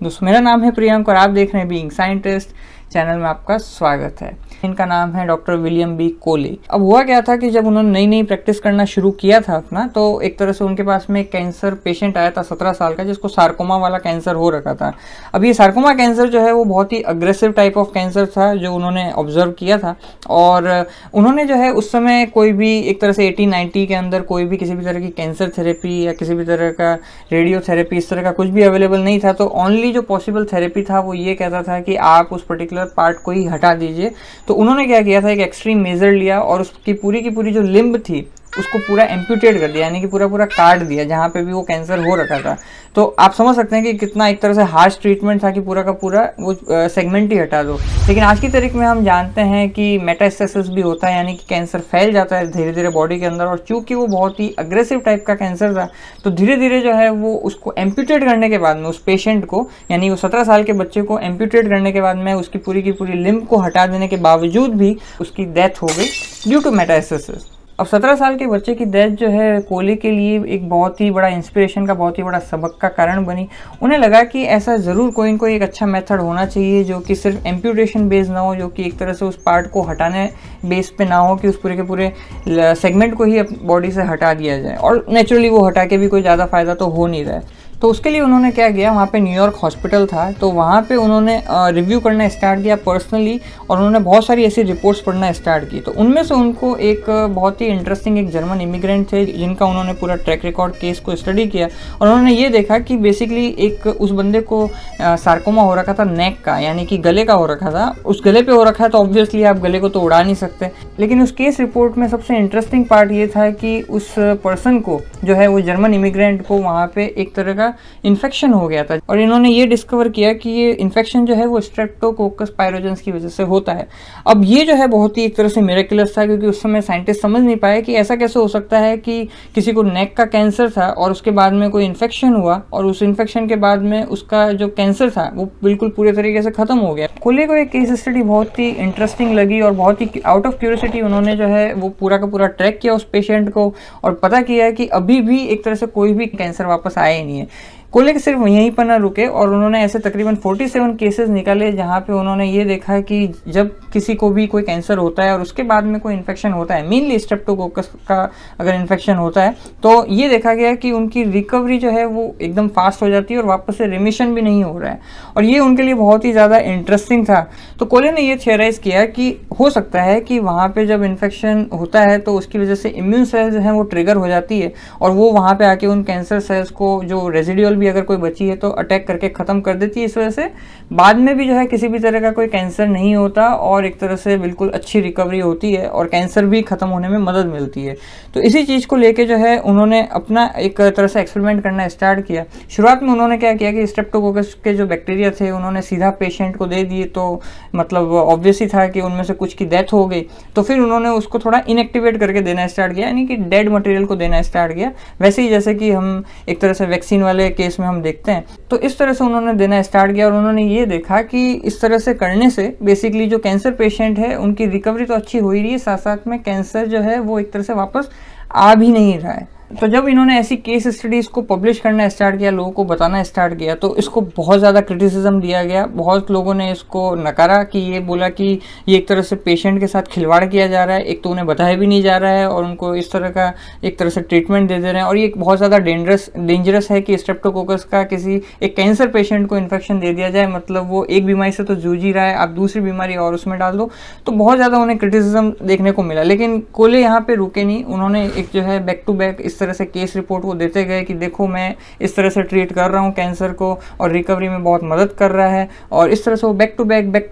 दोस्तों मेरा नाम है प्रियंक और आप देख रहे हैं बीइंग साइंटिस्ट चैनल में आपका स्वागत है। इनका नाम है डॉक्टर विलियम बी कोले। अब हुआ क्या था कि जब उन्होंने नई नई प्रैक्टिस करना शुरू किया था अपना, तो एक तरह से उनके पास में एक कैंसर पेशेंट आया था 17 साल का, जिसको सार्कोमा वाला कैंसर हो रखा था। अब ये सार्कोमा कैंसर जो है वो बहुत ही अग्रेसिव टाइप ऑफ कैंसर था जो उन्होंने ऑब्जर्व किया था। और उन्होंने जो है उस समय कोई भी एक तरह से 1890 के अंदर कोई भी किसी भी तरह की कैंसर थेरेपी या किसी भी तरह का रेडियोथेरेपी इस तरह का कुछ भी अवेलेबल नहीं था। तो ओनली जो पॉसिबल थेरेपी था वो ये कहता था कि आप उस पर्टिकुलर पार्ट को ही हटा दीजिए। तो उन्होंने क्या किया था, एक एक्सट्रीम मेजर लिया और उसकी पूरी की पूरी जो लिम्ब थी उसको पूरा एम्प्यूटेट कर दिया, यानी कि पूरा पूरा काट दिया जहाँ पे भी वो कैंसर हो रखा था। तो आप समझ सकते हैं कि कितना एक तरह से हार्श ट्रीटमेंट था कि पूरा का पूरा वो सेगमेंट ही हटा दो। लेकिन आज की तारीख में हम जानते हैं कि मेटास्टेसिस भी होता है, यानी कि कैंसर फैल जाता है धीरे धीरे बॉडी के अंदर। और चूंकि वो बहुत ही अग्रेसिव टाइप का कैंसर था, तो धीरे धीरे जो है वो उसको एम्प्यूटेट करने के बाद में उस पेशेंट को, यानी वो 17 साल के बच्चे को एम्प्यूटेट करने के बाद में उसकी पूरी की पूरी लिम्ब को हटा देने के बावजूद भी उसकी डेथ हो गई ड्यू टू मेटास्टेसिस। अब 17 साल के बच्चे की डेथ जो है कोले के लिए एक बहुत ही बड़ा इंस्पिरेशन का, बहुत ही बड़ा सबक का कारण बनी। उन्हें लगा कि ऐसा ज़रूर कोई न कोई एक अच्छा मेथड होना चाहिए जो कि सिर्फ एम्प्यूटेशन बेस्ड ना हो, जो कि एक तरह से उस पार्ट को हटाने बेस पे ना हो कि उस पूरे के पूरे सेगमेंट को ही बॉडी से हटा दिया जाए। और नेचुरली वो हटा के भी कोई ज़्यादा फ़ायदा तो हो नहीं रहा है। तो उसके लिए उन्होंने क्या किया, वहाँ पे न्यूयॉर्क हॉस्पिटल था, तो वहाँ पे उन्होंने रिव्यू करना स्टार्ट किया पर्सनली। और उन्होंने बहुत सारी ऐसी रिपोर्ट्स पढ़ना स्टार्ट की। तो उनमें से उनको एक बहुत ही इंटरेस्टिंग एक जर्मन इमिग्रेंट थे जिनका उन्होंने पूरा ट्रैक रिकॉर्ड केस को स्टडी किया। और उन्होंने ये देखा कि बेसिकली एक उस बंदे को सार्कोमा हो रखा था नेक का, यानी कि गले का हो रखा था। उस गले पे हो रखा है तो ऑब्वियसली आप गले को तो उड़ा नहीं सकते। लेकिन उस केस रिपोर्ट में सबसे इंटरेस्टिंग पार्ट ये था कि उस पर्सन को जो है वो जर्मन इमिग्रेंट को वहाँ पे एक तरह का इन्फेक्शन हो गया था। और इन्होंने ये डिस्कवर किया कि ये इन्फेक्शन जो है वो स्ट्रेप्टोकोकस पायरोजेंस की वजह से होता है। अब ये जो है बहुत ही एक तरह से मिरेकुलस था, क्योंकि उस समय साइंटिस्ट समझ नहीं पाए कि ऐसा कैसे हो सकता है कि किसी को नेक का कैंसर था और उसके बाद में कोई इन्फेक्शन हुआ और उस इन्फेक्शन के बाद में उसका जो कैंसर था वो बिल्कुल पूरे तरीके से खत्म हो गया। कोले को एक केस स्टडी बहुत ही इंटरेस्टिंग लगी और बहुत ही आउट ऑफ क्यूरियोसिटी उन्होंने जो है वो पूरा का पूरा ट्रैक किया उस पेशेंट को और पता किया कि अभी भी एक तरह से कोई भी कैंसर वापस आया ही नहीं है। कोले के सिर्फ यहीं पर ना रुके और उन्होंने ऐसे तकरीबन 47 केसेस निकाले जहाँ पे उन्होंने ये देखा कि जब किसी को भी कोई कैंसर होता है और उसके बाद में कोई इन्फेक्शन होता है, मेनली स्ट्रेप्टोकोकस का अगर इन्फेक्शन होता है, तो ये देखा गया कि उनकी रिकवरी जो है वो एकदम फास्ट हो जाती है और वापस से रिमिशन भी नहीं हो रहा है। और ये उनके लिए बहुत ही ज़्यादा इंटरेस्टिंग था। तो कोले ने ये थियराइज किया कि हो सकता है कि वहाँ पर जब इन्फेक्शन होता है तो उसकी वजह से इम्यून सेल्स जो हैं वो ट्रिगर हो जाती है और वो वहाँ पर आके उन कैंसर सेल्स को जो रेजिडुअल भी अगर कोई बची है तो अटैक करके ख़त्म कर देती है। इस वजह से बाद में भी जो है किसी भी तरह का कोई कैंसर नहीं होता और एक तरह से बिल्कुल अच्छी रिकवरी होती है और कैंसर भी ख़त्म होने में मदद मिलती है। तो इसी चीज़ को लेके जो है उन्होंने अपना एक तरह से एक्सपेरिमेंट करना स्टार्ट किया। शुरुआत में उन्होंने क्या किया कि स्ट्रेप्टोकोकस के जो बैक्टीरिया थे उन्होंने सीधा पेशेंट को दे दिए, तो मतलब ऑब्वियस ही था कि उनमें से कुछ की डेथ हो गई। तो फिर उन्होंने उसको थोड़ा इनएक्टिवेट करके देना स्टार्ट किया, यानी कि डेड मटेरियल को देना स्टार्ट किया, वैसे ही जैसे कि हम एक तरह से वैक्सीन वाले केस में हम देखते हैं। तो इस तरह से उन्होंने देना स्टार्ट किया और उन्होंने ये देखा कि इस तरह से करने से बेसिकली जो कैंसर पेशेंट है उनकी रिकवरी तो अच्छी हो ही रही है, साथ साथ में कैंसर जो है वो एक तरह से वापस आ भी नहीं रहा है। तो जब इन्होंने ऐसी केस स्टडीज़ को पब्लिश करना स्टार्ट किया, लोगों को बताना स्टार्ट किया, तो इसको बहुत ज़्यादा क्रिटिसिज्म दिया गया। बहुत लोगों ने इसको नकारा कि ये बोला कि ये एक तरह से पेशेंट के साथ खिलवाड़ किया जा रहा है, एक तो उन्हें बताया भी नहीं जा रहा है और उनको इस तरह का एक तरह से ट्रीटमेंट दे दे रहे हैं। और ये बहुत ज़्यादा डेंजरस है कि स्ट्रेप्टोकोकस का किसी एक कैंसर पेशेंट को इन्फेक्शन दे दिया जाए, मतलब वो एक बीमारी से तो जूझ ही रहा है, आप दूसरी बीमारी और उसमें डाल दो। तो बहुत ज़्यादा उन्हें क्रिटिसिज्म देखने को मिला। लेकिन कोले यहाँ पे रुके नहीं, उन्होंने एक जो है बैक टू बैक इस तरह से केस रिपोर्ट वो देते गए कि देखो मैं इस तरह से ट्रीट कर रहा हूँ कैंसर को और रिकवरी में बहुत मदद कर रहा है। और इस तरह से वो बैक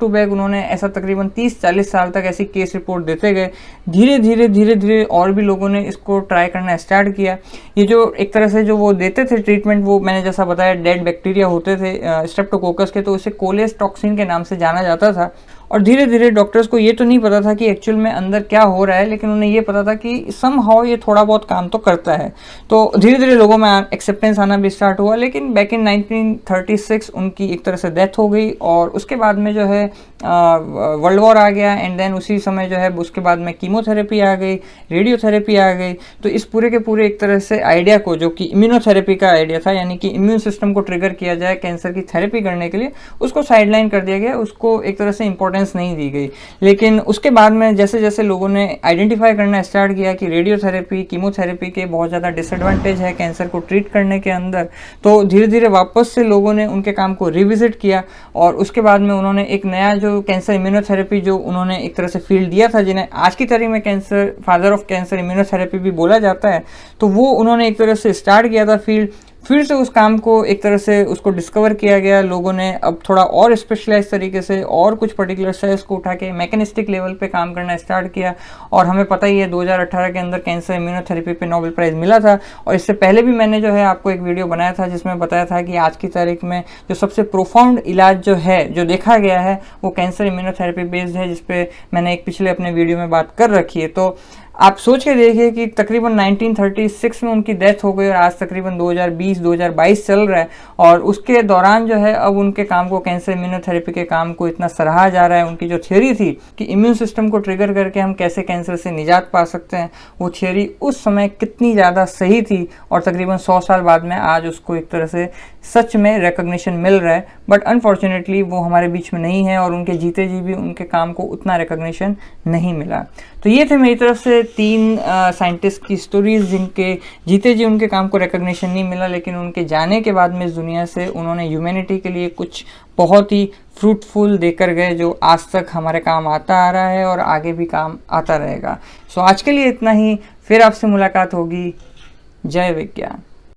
टू बैक उन्होंने ऐसा तकरीबन 30-40 साल तक ऐसी केस रिपोर्ट देते गए। धीरे धीरे और भी लोगों ने इसको ट्राई करना स्टार्ट किया। ये जो एक तरह से जो वो देते थे ट्रीटमेंट, वो मैंने जैसा बताया डेड बैक्टीरिया होते थे स्ट्रेप्टोकोकस के, तो उसे कोलेस टॉक्सिन के नाम से जाना जाता था। और धीरे धीरे डॉक्टर्स को ये तो नहीं पता था कि एक्चुअल में अंदर क्या हो रहा है, लेकिन उन्हें ये पता था कि समहाउ ये थोड़ा बहुत काम तो करता है। तो धीरे धीरे लोगों में एक्सेप्टेंस आना भी स्टार्ट हुआ। लेकिन बैक इन 1936 उनकी एक तरह से डेथ हो गई, और उसके बाद में जो है वर्ल्ड वॉर आ गया, एंड देन उसी समय जो है उसके बाद में कीमोथेरेपी आ गई, रेडियोथेरेपी आ गई। तो इस पूरे के पूरे एक तरह से आइडिया को, जो कि इम्यूनोथेरेपी का आइडिया था, यानी कि इम्यून सिस्टम को ट्रिगर किया जाए कैंसर की थेरेपी करने के लिए, उसको साइडलाइन कर दिया गया, उसको एक तरह से इंपॉर्टेंस नहीं दी गई। लेकिन उसके बाद में जैसे जैसे लोगों ने आइडेंटिफाई करना स्टार्ट किया कि रेडियोथेरेपी, कीमोथेरेपी के बहुत ज़्यादा डिसएडवांटेज है कैंसर को ट्रीट करने के अंदर, तो धीरे धीरे वापस से लोगों ने उनके काम को रिविजिट किया। और उसके बाद में उन्होंने एक नया जो कैंसर इम्यूनोथेरेपी, जो उन्होंने एक तरह से फील्ड दिया था, जिन्हें आज की तारीख में cancer father of cancer immunotherapy भी बोला जाता है, तो वो उन्होंने एक तरह से स्टार्ट किया था फील्ड। फिर से उस काम को एक तरह से उसको डिस्कवर किया गया लोगों ने, अब थोड़ा और स्पेशलाइज तरीके से और कुछ पर्टिकुलर सेल्स को उठा के मैकेनिस्टिक लेवल पे काम करना स्टार्ट किया। और हमें पता ही है 2018 के अंदर कैंसर इम्यूनोथेरेपी पे नोबेल प्राइज़ मिला था। और इससे पहले भी मैंने जो है आपको एक वीडियो बनाया था जिसमें बताया था कि आज की तारीख में जो सबसे प्रोफाउंड इलाज जो है, जो देखा गया है, वो कैंसर इम्यूनोथेरेपी बेस्ड है, जिसपे मैंने एक पिछले अपने वीडियो में बात कर रखी है। तो आप सोच के देखिए कि तकरीबन 1936 में उनकी डेथ हो गई और आज तकरीबन 2020-2022 चल रहा है, और उसके दौरान जो है अब उनके काम को, कैंसर इम्यूनोथेरेपी के काम को इतना सराहा जा रहा है। उनकी जो थियोरी थी कि इम्यून सिस्टम को ट्रिगर करके हम कैसे कैंसर से निजात पा सकते हैं, वो थियोरी उस समय कितनी ज़्यादा सही थी, और तकरीबन 100 साल बाद में आज उसको एक तरह से सच में रिकॉग्निशन मिल रहा है। बट अनफॉर्चुनेटली वो हमारे बीच में नहीं है, और उनके जीते जी भी उनके काम को उतना रिकॉग्निशन नहीं मिला। तो ये थे मेरी तरफ से 3 साइंटिस्ट की स्टोरीज, जिनके जीते जी उनके काम को रिकॉग्निशन नहीं मिला, लेकिन उनके जाने के बाद में इस दुनिया से उन्होंने ह्यूमैनिटी के लिए कुछ बहुत ही फ्रूटफुल देकर गए, जो आज तक हमारे काम आता आ रहा है और आगे भी काम आता रहेगा। सो आज के लिए इतना ही, फिर आपसे मुलाकात होगी। जय विज्ञान।